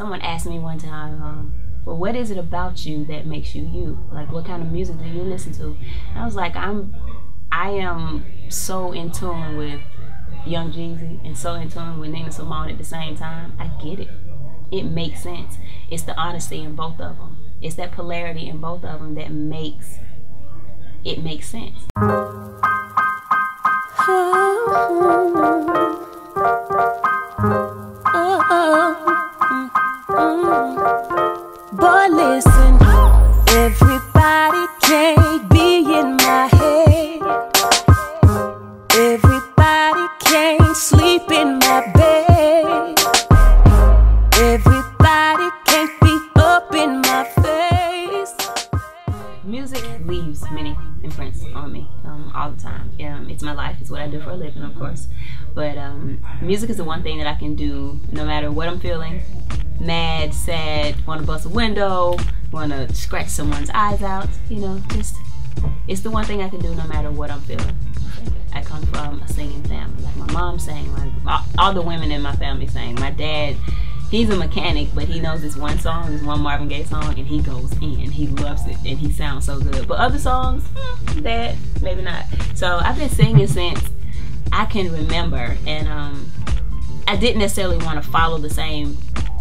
Someone asked me one time, well, what is it about you that makes you you? Like, what kind of music do you listen to? And I was like, I am so in tune with Young Jeezy and so in tune with Nina Simone at the same time. I get it. It makes sense. It's the honesty in both of them. It's that polarity in both of them that makes it make sense. Boy, listen, everybody can't be in my head. Everybody can't sleep in my bed. Everybody can't be up in my face. Music leaves many imprints on me all the time. It's my life. It's what I do for a living, of course. But music is the one thing that I can do no matter what I'm feeling. Mad, sad, want to bust a window, want to scratch someone's eyes out, you know, just, it's the one thing I can do no matter what I'm feeling. I come from a singing family. Like, my mom sang, all the women in my family sang. My dad, he's a mechanic, but he knows this one song, this one Marvin Gaye song, and he goes in. He loves it, and he sounds so good. But other songs, Dad, maybe not. So I've been singing since I can remember, and I didn't necessarily want to follow the same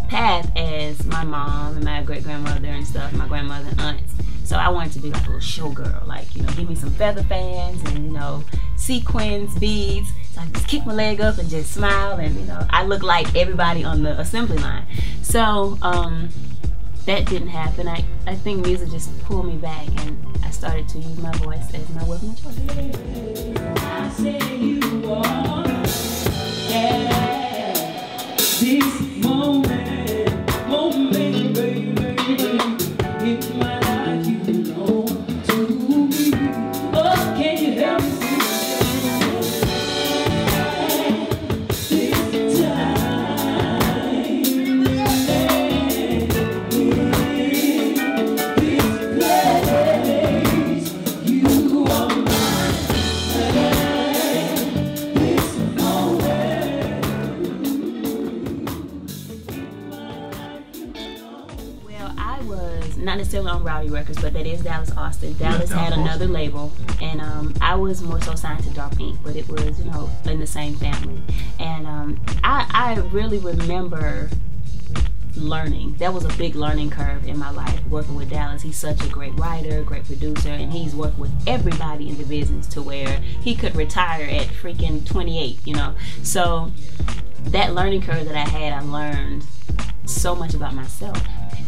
path as my mom and my great-grandmother and stuff, my grandmother and aunts. So I wanted to be like a little showgirl, like, you know, give me some feather fans and, you know, sequins, beads, so I can just kick my leg up and just smile, and, you know, I look like everybody on the assembly line. So that didn't happen. I think music just pulled me back, and I started to use my voice as my weapon of choice. I say you are, yeah, this moment, baby, it's my life, you know, to me. Oh, can you help me? Not necessarily on Rowdy Records, but that is Dallas Austin. Dallas had another label, and I was more so signed to Dark Ink, but it was, you know, in the same family. And I really remember learning. That was a big learning curve in my life, working with Dallas. He's such a great writer, great producer, and he's worked with everybody in the business to where he could retire at freaking 28, you know. So that learning curve that I had, I learned so much about myself,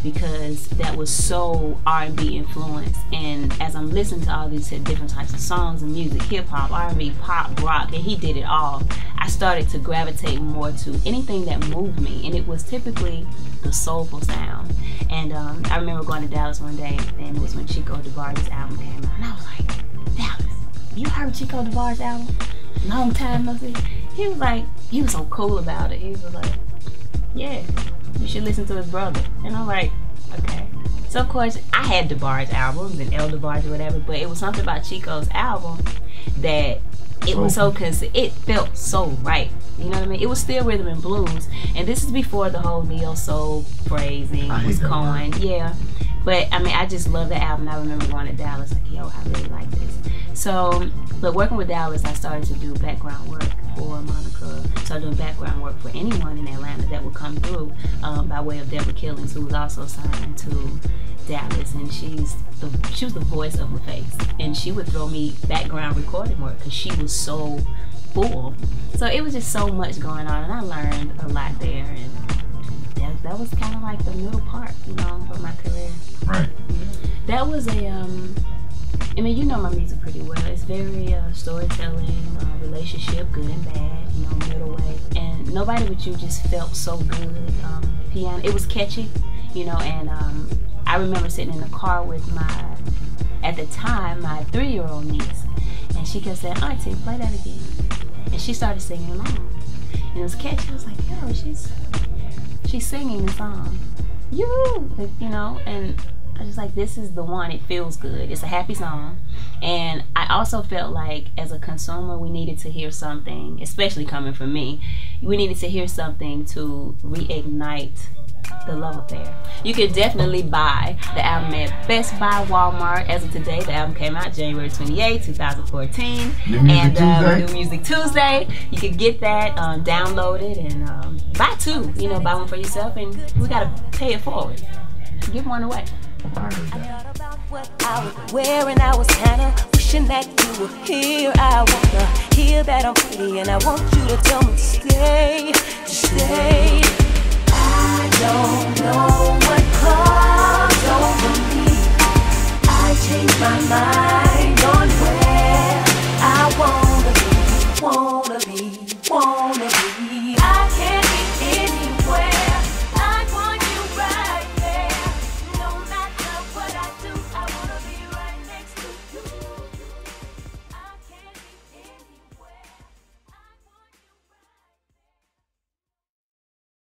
because that was so R&B influenced. And as I'm listening to all these different types of songs and music, hip-hop, R&B, pop, rock, and he did it all, I started to gravitate more to anything that moved me, and it was typically the soulful sound. And I remember going to Dallas one day, and it was when Chico DeBarge's album came out, and I was like, Dallas, you heard Chico DeBarge's album? Long time no see. He was like, he was so cool about it. He was like, yeah, you should listen to his brother. And I'm like, okay. So of course I had DeBarge albums and El DeBarge or whatever, but it was something about Chico's album that it was so, cause it felt so right. You know what I mean? It was still rhythm and blues, and this is before the whole neo soul phrasing was coined. Yeah, but I mean, I just love the album. I remember going to Dallas like, yo, I really like this. So, but working with Dallas, I started to do background work for Monica. Started doing background work for anyone in Atlanta that would come through by way of Deborah Killings, who was also signed to Dallas, and she was the voice of LaFace, and she would throw me background recording work because she was so full. So it was just so much going on, and I learned a lot there, and that was kind of like the middle part, you know, of my career. Right. That was a I mean, you know my music pretty well. It's very storytelling, relationship, good and bad, you know, middle way. And Nobody But You just felt so good. Piano, it was catchy, you know, and I remember sitting in the car with at the time, my 3-year-old niece, and she kept saying, Auntie, play that again. And she started singing along. And it was catchy. I was like, yo, she's singing the song. You know, and I was just like, this is the one. It feels good. It's a happy song. And I also felt like, as a consumer, we needed to hear something, especially coming from me, we needed to hear something to reignite The Love Affair. You can definitely buy the album at Best Buy, Walmart. As of today, the album came out January 28, 2014. New Music Tuesday. You can get that, download it, and buy two. You know, buy one for yourself, and we gotta pay it forward. Give one away. I thought about what I was wearing. I was kinda wishing that you were here. I wanna hear that I'm pretty, and I want you to tell me to stay, to stay.